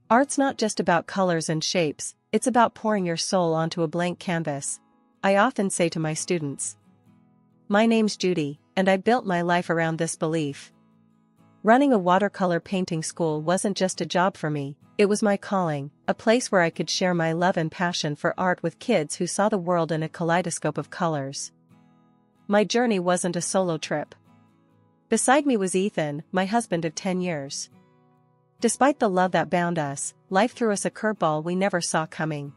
Art's not just about colors and shapes, it's about pouring your soul onto a blank canvas. I often say to my students, "My name's Judy, and I built my life around this belief." Running a watercolor painting school wasn't just a job for me, it was my calling, a place where I could share my love and passion for art with kids who saw the world in a kaleidoscope of colors. My journey wasn't a solo trip. Beside me was Ethan, my husband of 10 years. Despite the love that bound us, life threw us a curveball we never saw coming.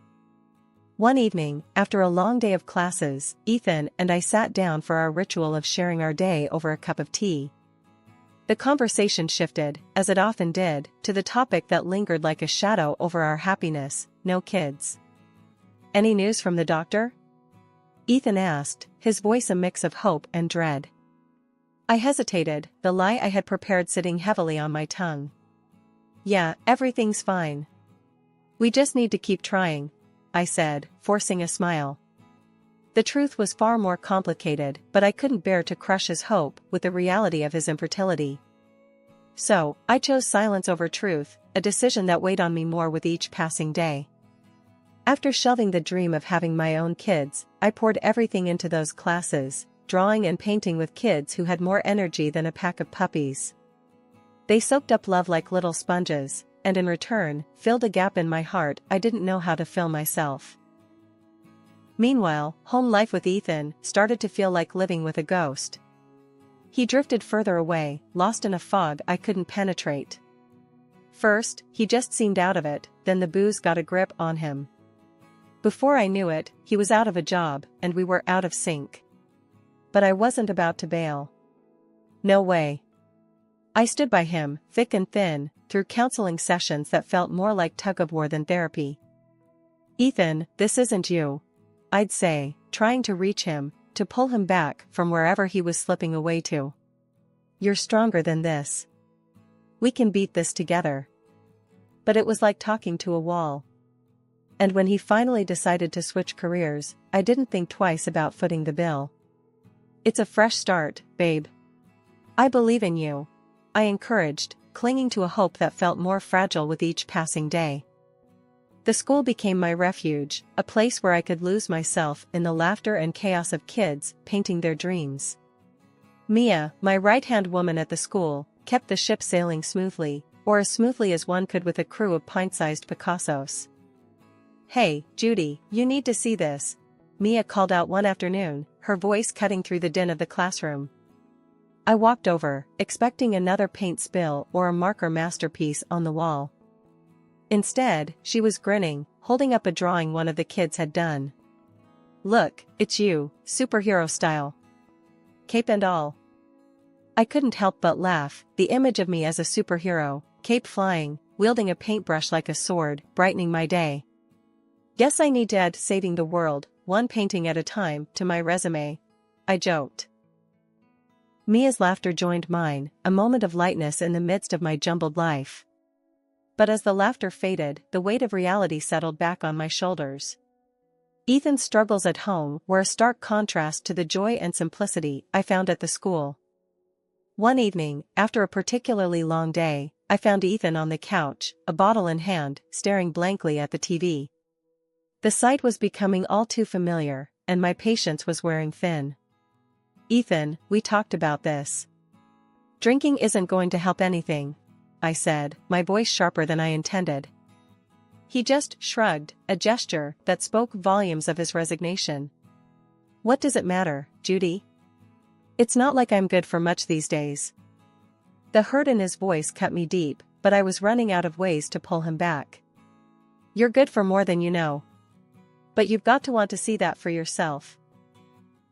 One evening, after a long day of classes, Ethan and I sat down for our ritual of sharing our day over a cup of tea. The conversation shifted, as it often did, to the topic that lingered like a shadow over our happiness: no kids. "Any news from the doctor?" Ethan asked, his voice a mix of hope and dread. I hesitated, the lie I had prepared sitting heavily on my tongue. "Yeah, everything's fine. We just need to keep trying," I said, forcing a smile. The truth was far more complicated, but I couldn't bear to crush his hope with the reality of his infertility. So, I chose silence over truth, a decision that weighed on me more with each passing day. After shelving the dream of having my own kids, I poured everything into those classes, drawing and painting with kids who had more energy than a pack of puppies. They soaked up love like little sponges, and in return, filled a gap in my heart I didn't know how to fill myself. Meanwhile, home life with Ethan started to feel like living with a ghost. He drifted further away, lost in a fog I couldn't penetrate. First, he just seemed out of it, then the booze got a grip on him. Before I knew it, he was out of a job, and we were out of sync. But I wasn't about to bail. No way. I stood by him, thick and thin, through counseling sessions that felt more like tug-of-war than therapy. "Ethan, this isn't you," I'd say, trying to reach him, to pull him back from wherever he was slipping away to. "You're stronger than this. We can beat this together." But it was like talking to a wall. And when he finally decided to switch careers, I didn't think twice about footing the bill. "It's a fresh start, babe. I believe in you," I encouraged, clinging to a hope that felt more fragile with each passing day. The school became my refuge, a place where I could lose myself in the laughter and chaos of kids painting their dreams. Mia, my right-hand woman at the school, kept the ship sailing smoothly, or as smoothly as one could with a crew of pint-sized Picassos. "Hey, Judy, you need to see this," Mia called out one afternoon, her voice cutting through the din of the classroom. I walked over, expecting another paint spill or a marker masterpiece on the wall. Instead, she was grinning, holding up a drawing one of the kids had done. "Look, it's you, superhero style. Cape and all." I couldn't help but laugh, the image of me as a superhero, cape flying, wielding a paintbrush like a sword, brightening my day. "Guess I need to add saving the world, one painting at a time, to my resume," I joked. Mia's laughter joined mine, a moment of lightness in the midst of my jumbled life. But as the laughter faded, the weight of reality settled back on my shoulders. Ethan's struggles at home were a stark contrast to the joy and simplicity I found at the school. One evening, after a particularly long day, I found Ethan on the couch, a bottle in hand, staring blankly at the TV. The sight was becoming all too familiar, and my patience was wearing thin. "Ethan, we talked about this. Drinking isn't going to help anything," I said, my voice sharper than I intended. He just shrugged, a gesture that spoke volumes of his resignation. "What does it matter, Judy? It's not like I'm good for much these days." The hurt in his voice cut me deep, but I was running out of ways to pull him back. "You're good for more than you know. But you've got to want to see that for yourself."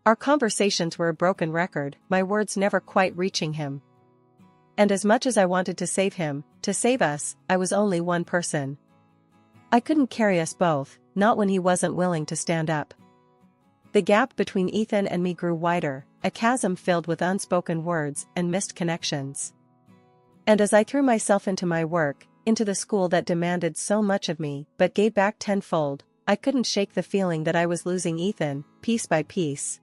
Our conversations were a broken record, my words never quite reaching him. And as much as I wanted to save him, to save us, I was only one person. I couldn't carry us both, not when he wasn't willing to stand up. The gap between Ethan and me grew wider, a chasm filled with unspoken words and missed connections. And as I threw myself into my work, into the school that demanded so much of me but gave back tenfold, I couldn't shake the feeling that I was losing Ethan, piece by piece.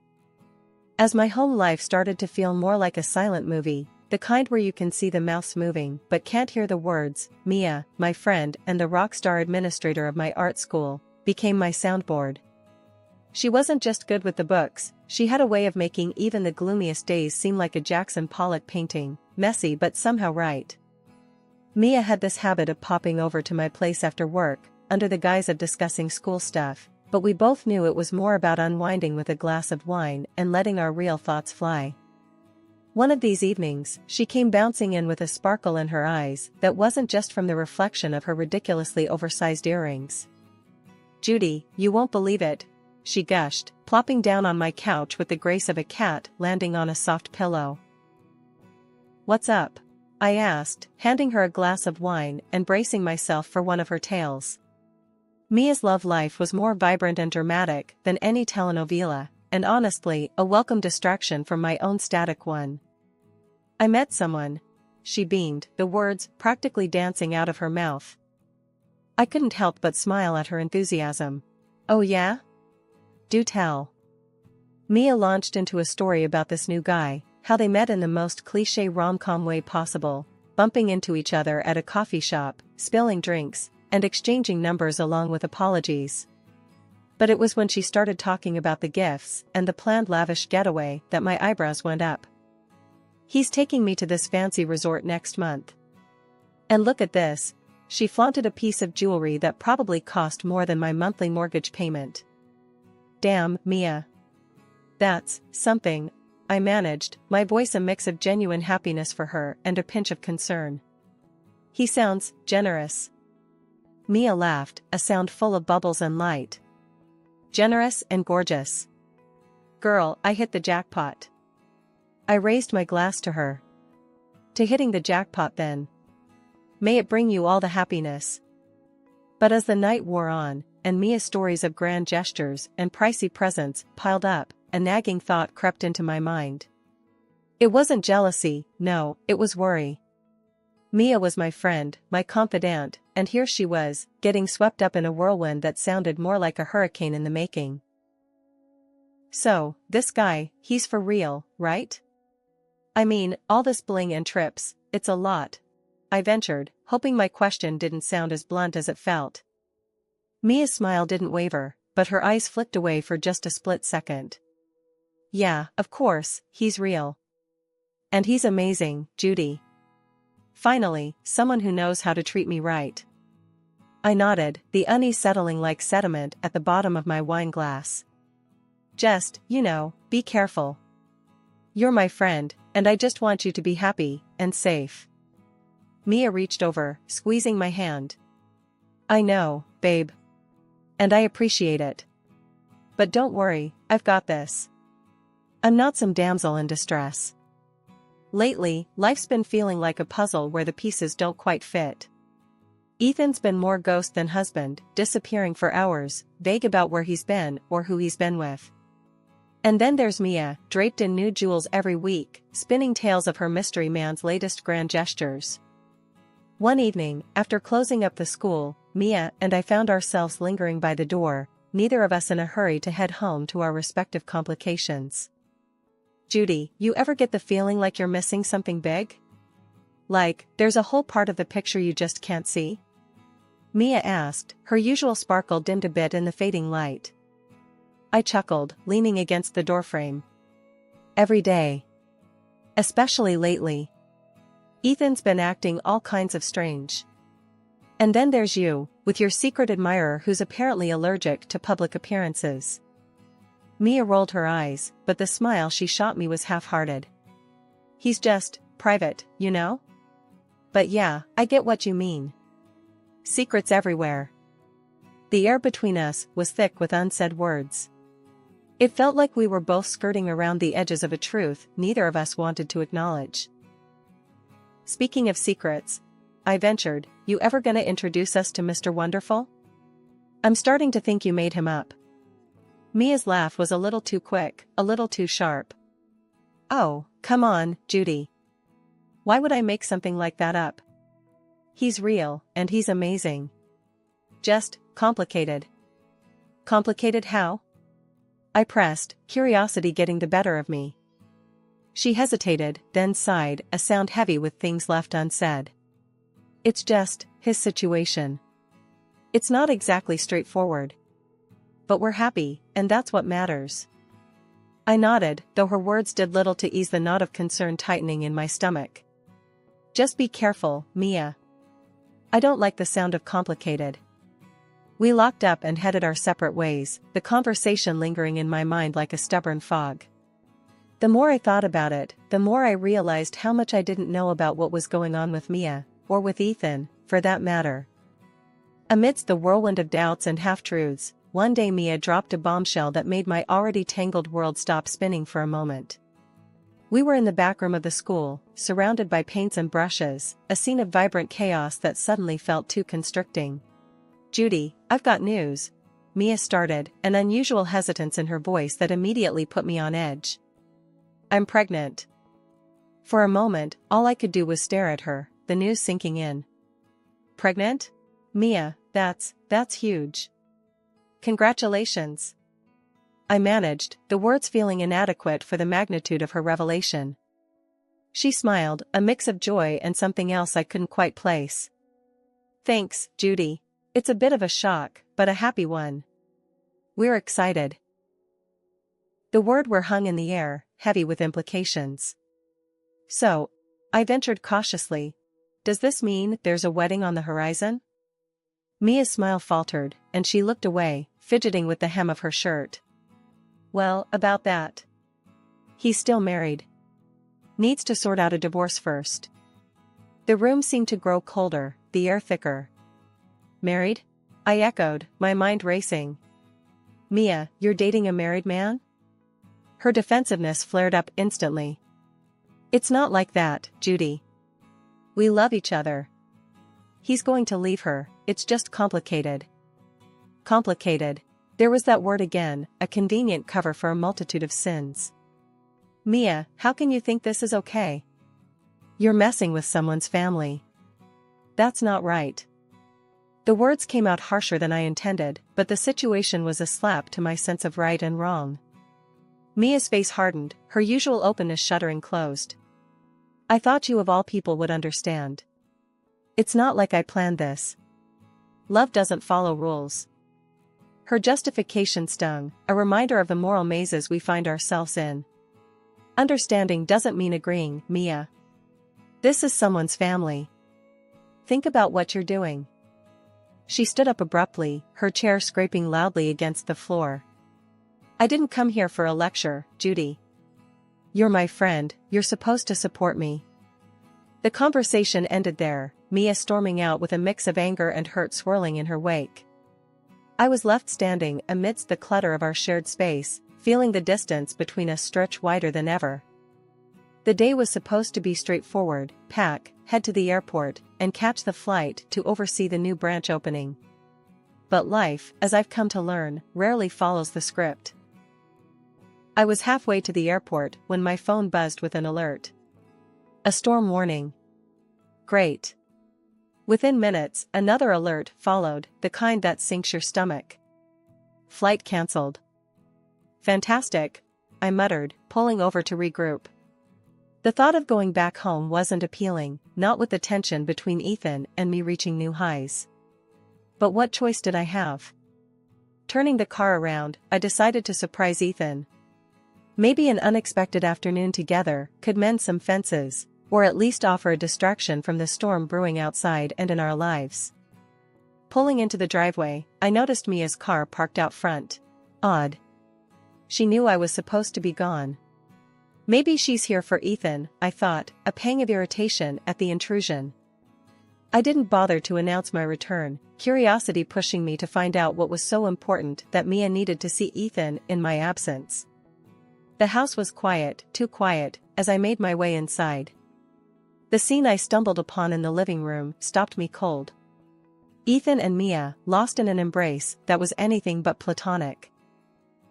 As my home life started to feel more like a silent movie, the kind where you can see the mouths moving but can't hear the words. Mia, my friend and the rock star administrator of my art school, became my soundboard. She wasn't just good with the books, she had a way of making even the gloomiest days seem like a Jackson Pollock painting, messy but somehow right. Mia had this habit of popping over to my place after work, under the guise of discussing school stuff, but we both knew it was more about unwinding with a glass of wine and letting our real thoughts fly. One of these evenings, she came bouncing in with a sparkle in her eyes that wasn't just from the reflection of her ridiculously oversized earrings. "Judy, you won't believe it," she gushed, plopping down on my couch with the grace of a cat landing on a soft pillow. "What's up?" I asked, handing her a glass of wine and bracing myself for one of her tales. Mia's love life was more vibrant and dramatic than any telenovela, and honestly, a welcome distraction from my own static one. "I met someone," she beamed, the words practically dancing out of her mouth. I couldn't help but smile at her enthusiasm. "Oh yeah? Do tell." Mia launched into a story about this new guy, how they met in the most cliché rom-com way possible, bumping into each other at a coffee shop, spilling drinks, and exchanging numbers along with apologies. But it was when she started talking about the gifts and the planned lavish getaway that my eyebrows went up. "He's taking me to this fancy resort next month. And look at this," she flaunted a piece of jewelry that probably cost more than my monthly mortgage payment. "Damn, Mia. That's something," I managed, my voice a mix of genuine happiness for her and a pinch of concern. "He sounds generous." Mia laughed, a sound full of bubbles and light. "Generous and gorgeous. Girl, I hit the jackpot." I raised my glass to her. "To hitting the jackpot then. May it bring you all the happiness." But as the night wore on, and Mia's stories of grand gestures and pricey presents piled up, a nagging thought crept into my mind. It wasn't jealousy, no, it was worry. Mia was my friend, my confidant, and here she was, getting swept up in a whirlwind that sounded more like a hurricane in the making. "So, this guy, he's for real, right? I mean, all this bling and trips, it's a lot," I ventured, hoping my question didn't sound as blunt as it felt. Mia's smile didn't waver, but her eyes flicked away for just a split second. "Yeah, of course, he's real. And he's amazing, Judy. Finally, someone who knows how to treat me right." I nodded, the unease settling like sediment at the bottom of my wine glass. "Just, be careful. You're my friend, and I just want you to be happy and safe." Mia reached over, squeezing my hand. "I know, babe. And I appreciate it. But don't worry, I've got this. I'm not some damsel in distress. Lately, life's been feeling like a puzzle where the pieces don't quite fit. Ethan's been more ghost than husband, disappearing for hours, vague about where he's been or who he's been with. And then there's Mia, draped in new jewels every week, spinning tales of her mystery man's latest grand gestures. One evening, after closing up the school, Mia and I found ourselves lingering by the door, neither of us in a hurry to head home to our respective complications. "Judy, you ever get the feeling like you're missing something big? Like, there's a whole part of the picture you just can't see?" Mia asked, her usual sparkle dimmed a bit in the fading light. I chuckled, leaning against the doorframe. "Every day. Especially lately. Ethan's been acting all kinds of strange. And then there's you, with your secret admirer who's apparently allergic to public appearances." Mia rolled her eyes, but the smile she shot me was half-hearted. "He's just private, But yeah, I get what you mean. Secrets everywhere." The air between us was thick with unsaid words. It felt like we were both skirting around the edges of a truth neither of us wanted to acknowledge. "Speaking of secrets," I ventured, "you ever gonna introduce us to Mr. Wonderful? I'm starting to think you made him up." Mia's laugh was a little too quick, a little too sharp. "Oh, come on, Judy. Why would I make something like that up? He's real, and he's amazing. Just complicated." "Complicated how?" I pressed, curiosity getting the better of me. She hesitated, then sighed, a sound heavy with things left unsaid. It's just his situation. It's not exactly straightforward. But we're happy, and that's what matters. I nodded, though her words did little to ease the knot of concern tightening in my stomach. Just be careful, Mia. I don't like the sound of complicated. We locked up and headed our separate ways, the conversation lingering in my mind like a stubborn fog. The more I thought about it, the more I realized how much I didn't know about what was going on with Mia, or with Ethan, for that matter. Amidst the whirlwind of doubts and half-truths, one day Mia dropped a bombshell that made my already tangled world stop spinning for a moment. We were in the back room of the school, surrounded by paints and brushes, a scene of vibrant chaos that suddenly felt too constricting. Judy, I've got news. Mia started, an unusual hesitance in her voice that immediately put me on edge. I'm pregnant. For a moment, all I could do was stare at her, the news sinking in. Pregnant? Mia, that's huge. Congratulations. I managed, the words feeling inadequate for the magnitude of her revelation. She smiled, a mix of joy and something else I couldn't quite place. Thanks, Judy. It's a bit of a shock, but a happy one. We're excited. The word "we're" hung in the air, heavy with implications. So, I ventured cautiously, does this mean there's a wedding on the horizon? Mia's smile faltered, and she looked away, fidgeting with the hem of her shirt. Well, about that. He's still married. Needs to sort out a divorce first. The room seemed to grow colder, the air thicker. Married? I echoed, my mind racing. Mia, you're dating a married man? Her defensiveness flared up instantly. It's not like that, Judy. We love each other. He's going to leave her, it's just complicated. Complicated. There was that word again, a convenient cover for a multitude of sins. Mia, how can you think this is okay? You're messing with someone's family. That's not right. The words came out harsher than I intended, but the situation was a slap to my sense of right and wrong. Mia's face hardened, her usual openness shuddering closed. I thought you of all people would understand. It's not like I planned this. Love doesn't follow rules. Her justification stung, a reminder of the moral mazes we find ourselves in. Understanding doesn't mean agreeing, Mia. This is someone's family. Think about what you're doing. She stood up abruptly, her chair scraping loudly against the floor. I didn't come here for a lecture, Judy. You're my friend, you're supposed to support me. The conversation ended there, Mia storming out with a mix of anger and hurt swirling in her wake. I was left standing amidst the clutter of our shared space, feeling the distance between us stretch wider than ever. The day was supposed to be straightforward, pack, head to the airport, and catch the flight to oversee the new branch opening. But life, as I've come to learn, rarely follows the script. I was halfway to the airport when my phone buzzed with an alert. A storm warning. Great. Within minutes, another alert followed, the kind that sinks your stomach. Flight cancelled. Fantastic, I muttered, pulling over to regroup. The thought of going back home wasn't appealing, not with the tension between Ethan and me reaching new highs. But what choice did I have? Turning the car around, I decided to surprise Ethan. Maybe an unexpected afternoon together could mend some fences, or at least offer a distraction from the storm brewing outside and in our lives. Pulling into the driveway, I noticed Mia's car parked out front. Odd. She knew I was supposed to be gone. Maybe she's here for Ethan, I thought, a pang of irritation at the intrusion. I didn't bother to announce my return, curiosity pushing me to find out what was so important that Mia needed to see Ethan in my absence. The house was quiet, too quiet, as I made my way inside. The scene I stumbled upon in the living room stopped me cold. Ethan and Mia, lost in an embrace that was anything but platonic.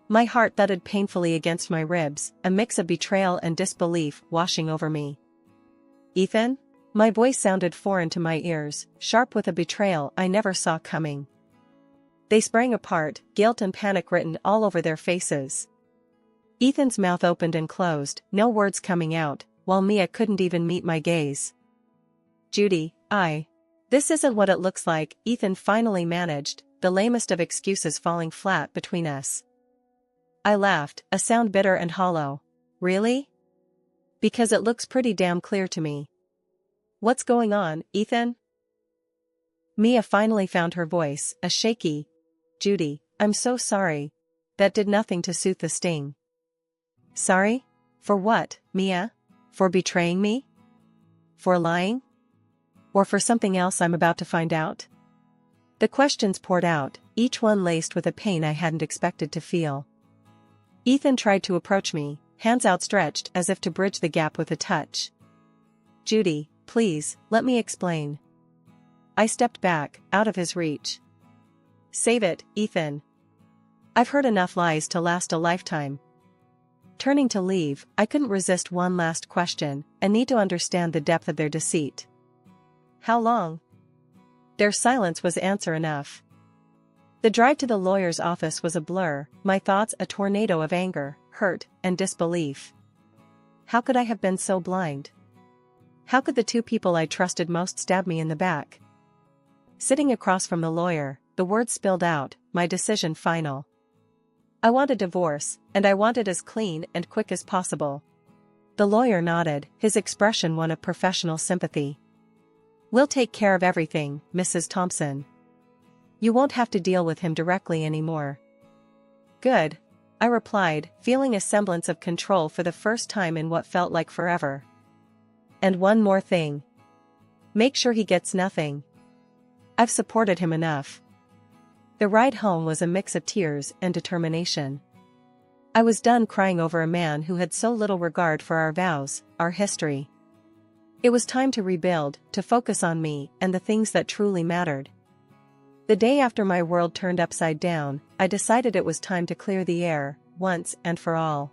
My heart thudded painfully against my ribs, a mix of betrayal and disbelief washing over me. Ethan? My voice sounded foreign to my ears, sharp with a betrayal I never saw coming. They sprang apart, guilt and panic written all over their faces. Ethan's mouth opened and closed, no words coming out, while Mia couldn't even meet my gaze. Judy, This isn't what it looks like, Ethan finally managed, the lamest of excuses falling flat between us. I laughed, a sound bitter and hollow. Really? Because it looks pretty damn clear to me. What's going on, Ethan? Mia finally found her voice, a shaky, Judy, I'm so sorry. That did nothing to soothe the sting. Sorry? For what, Mia? For betraying me? For lying? Or for something else I'm about to find out? The questions poured out, each one laced with a pain I hadn't expected to feel. Ethan tried to approach me, hands outstretched as if to bridge the gap with a touch. Judy, please, let me explain. I stepped back, out of his reach. Save it, Ethan. I've heard enough lies to last a lifetime. Turning to leave, I couldn't resist one last question, and need to understand the depth of their deceit. How long? Their silence was answer enough. The drive to the lawyer's office was a blur, my thoughts a tornado of anger, hurt, and disbelief. How could I have been so blind? How could the two people I trusted most stab me in the back? Sitting across from the lawyer, the words spilled out, my decision final. I want a divorce, and I want it as clean and quick as possible. The lawyer nodded, his expression one of professional sympathy. We'll take care of everything, Mrs. Thompson. You won't have to deal with him directly anymore. Good, I replied, feeling a semblance of control for the first time in what felt like forever. And one more thing. Make sure he gets nothing. I've supported him enough. The ride home was a mix of tears and determination. I was done crying over a man who had so little regard for our vows, our history. It was time to rebuild, to focus on me and the things that truly mattered. The day after my world turned upside down, I decided it was time to clear the air, once and for all.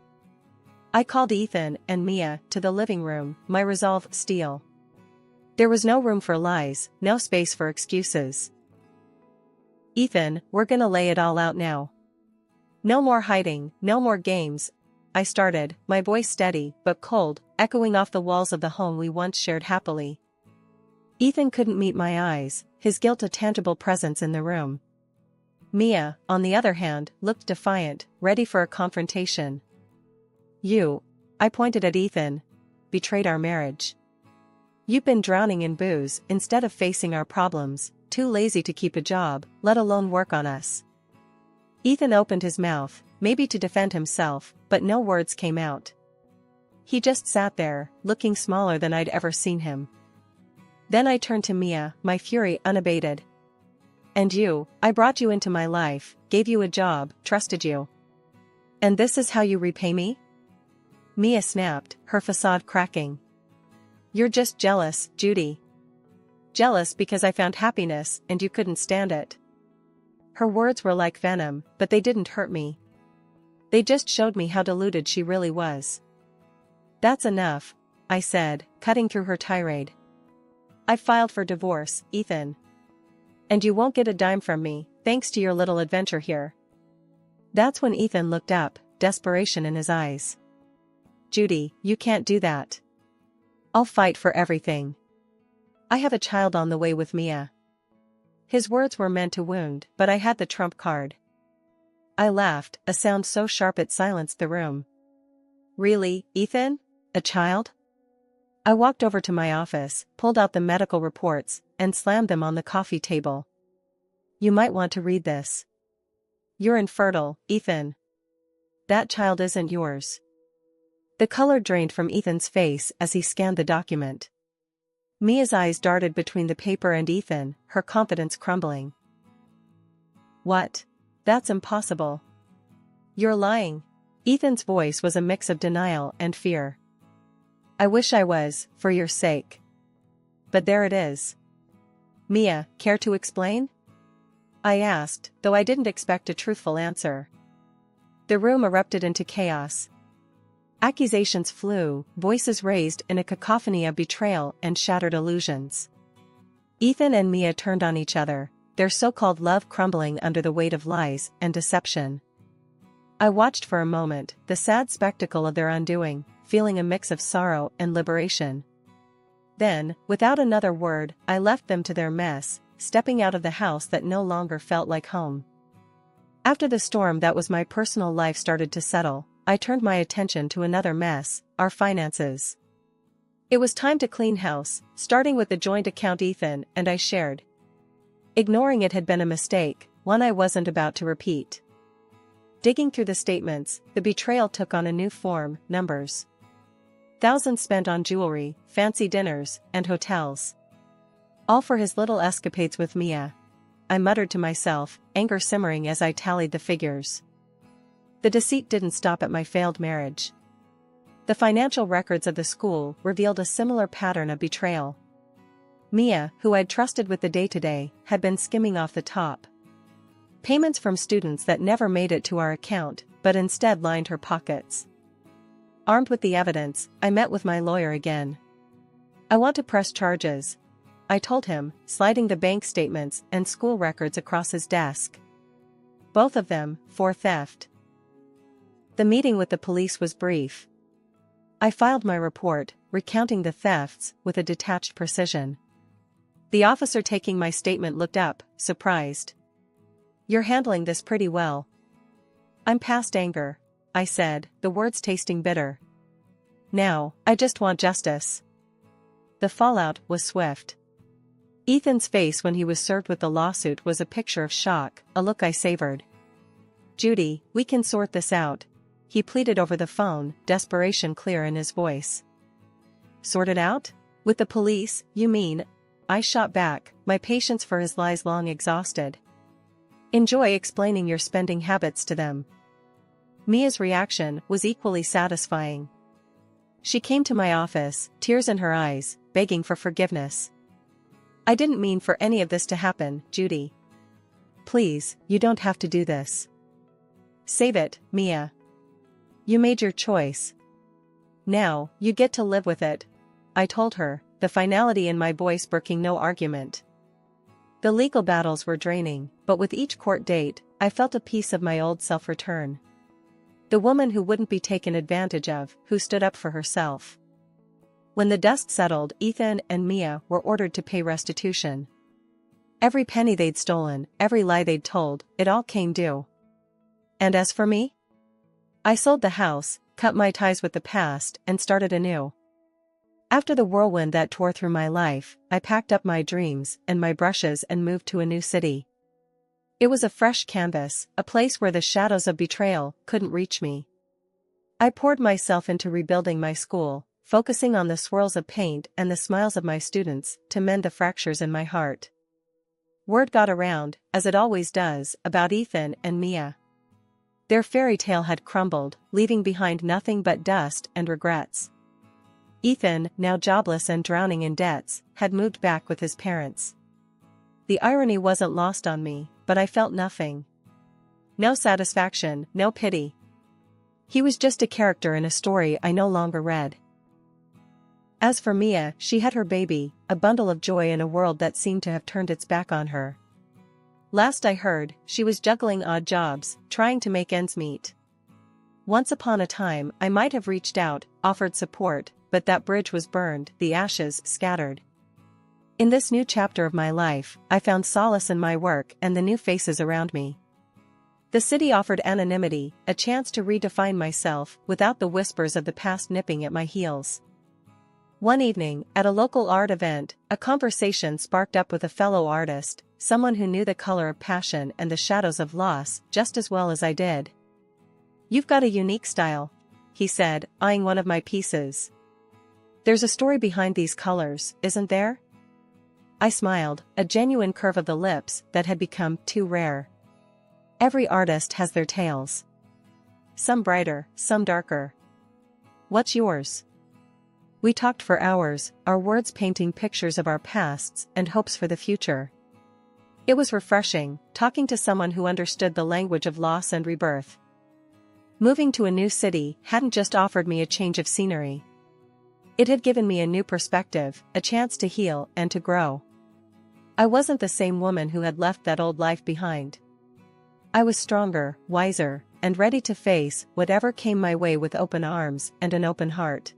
I called Ethan and Mia to the living room, my resolve steel. There was no room for lies, no space for excuses. Ethan, we're gonna lay it all out now. No more hiding, no more games, I started, my voice steady but cold, echoing off the walls of the home we once shared happily. Ethan couldn't meet my eyes, his guilt a tangible presence in the room. Mia, on the other hand, looked defiant, ready for a confrontation. You, I pointed at Ethan, betrayed our marriage. You've been drowning in booze instead of facing our problems, too lazy to keep a job, let alone work on us. Ethan opened his mouth, maybe to defend himself, but no words came out. He just sat there, looking smaller than I'd ever seen him. Then I turned to Mia, my fury unabated. And you, I brought you into my life, gave you a job, trusted you. And this is how you repay me? Mia snapped, her facade cracking. You're just jealous, Judy. Jealous because I found happiness and you couldn't stand it. Her words were like venom, but they didn't hurt me. They just showed me how deluded she really was. That's enough, I said, cutting through her tirade. I filed for divorce, Ethan. And you won't get a dime from me, thanks to your little adventure here. That's when Ethan looked up, desperation in his eyes. Judy, you can't do that. I'll fight for everything. I have a child on the way with Mia. His words were meant to wound, but I had the trump card. I laughed, a sound so sharp it silenced the room. Really, Ethan? A child? I walked over to my office, pulled out the medical reports, and slammed them on the coffee table. You might want to read this. You're infertile, Ethan. That child isn't yours. The color drained from Ethan's face as he scanned the document. Mia's eyes darted between the paper and Ethan, her confidence crumbling. What? That's impossible. You're lying. Ethan's voice was a mix of denial and fear. I wish I was, for your sake. But there it is. Mia, care to explain? I asked, though I didn't expect a truthful answer. The room erupted into chaos. Accusations flew, voices raised in a cacophony of betrayal and shattered illusions. Ethan and Mia turned on each other, their so-called love crumbling under the weight of lies and deception. I watched for a moment, the sad spectacle of their undoing, feeling a mix of sorrow and liberation. Then, without another word, I left them to their mess, stepping out of the house that no longer felt like home. After the storm that was my personal life started to settle, I turned my attention to another mess, our finances. It was time to clean house, starting with the joint account Ethan and I shared. Ignoring it had been a mistake, one I wasn't about to repeat. Digging through the statements, the betrayal took on a new form: numbers. Thousands spent on jewelry, fancy dinners, and hotels. All for his little escapades with Mia. I muttered to myself, anger simmering as I tallied the figures. The deceit didn't stop at my failed marriage. The financial records of the school revealed a similar pattern of betrayal. Mia, who I'd trusted with the day-to-day, had been skimming off the top. Payments from students that never made it to our account, but instead lined her pockets. Armed with the evidence, I met with my lawyer again. "I want to press charges," I told him, sliding the bank statements and school records across his desk. Both of them, for theft. The meeting with the police was brief. I filed my report, recounting the thefts with a detached precision. The officer taking my statement looked up, surprised. "You're handling this pretty well." "I'm past anger," I said, the words tasting bitter. "Now, I just want justice." The fallout was swift. Ethan's face when he was served with the lawsuit was a picture of shock, a look I savored. "Judy, we can sort this out," he pleaded over the phone, desperation clear in his voice. "Sort it out? With the police, you mean?" I shot back, my patience for his lies long exhausted. "Enjoy explaining your spending habits to them." Mia's reaction was equally satisfying. She came to my office, tears in her eyes, begging for forgiveness. "I didn't mean for any of this to happen, Judy. Please, you don't have to do this. Save it, Mia. You made your choice. Now, you get to live with it," I told her, the finality in my voice broking no argument. The legal battles were draining, but with each court date, I felt a piece of my old self return. The woman who wouldn't be taken advantage of, who stood up for herself. When the dust settled, Ethan and Mia were ordered to pay restitution. Every penny they'd stolen, every lie they'd told, it all came due. And as for me? I sold the house, cut my ties with the past, and started anew. After the whirlwind that tore through my life, I packed up my dreams and my brushes and moved to a new city. It was a fresh canvas, a place where the shadows of betrayal couldn't reach me. I poured myself into rebuilding my school, focusing on the swirls of paint and the smiles of my students to mend the fractures in my heart. Word got around, as it always does, about Ethan and Mia. Their fairy tale had crumbled, leaving behind nothing but dust and regrets. Ethan, now jobless and drowning in debts, had moved back with his parents. The irony wasn't lost on me, but I felt nothing. No satisfaction, no pity. He was just a character in a story I no longer read. As for Mia, she had her baby, a bundle of joy in a world that seemed to have turned its back on her. Last I heard, she was juggling odd jobs, trying to make ends meet. Once upon a time, I might have reached out, offered support, but that bridge was burned, the ashes scattered. In this new chapter of my life, I found solace in my work and the new faces around me. The city offered anonymity, a chance to redefine myself without the whispers of the past nipping at my heels. One evening, at a local art event, a conversation sparked up with a fellow artist, someone who knew the color of passion and the shadows of loss just as well as I did. "You've got a unique style," he said, eyeing one of my pieces. "There's a story behind these colors, isn't there?" I smiled, a genuine curve of the lips that had become too rare. Every artist has their tales. Some brighter, some darker. What's yours? We talked for hours, our words painting pictures of our pasts and hopes for the future. It was refreshing, talking to someone who understood the language of loss and rebirth. Moving to a new city hadn't just offered me a change of scenery. It had given me a new perspective, a chance to heal and to grow. I wasn't the same woman who had left that old life behind. I was stronger, wiser, and ready to face whatever came my way with open arms and an open heart.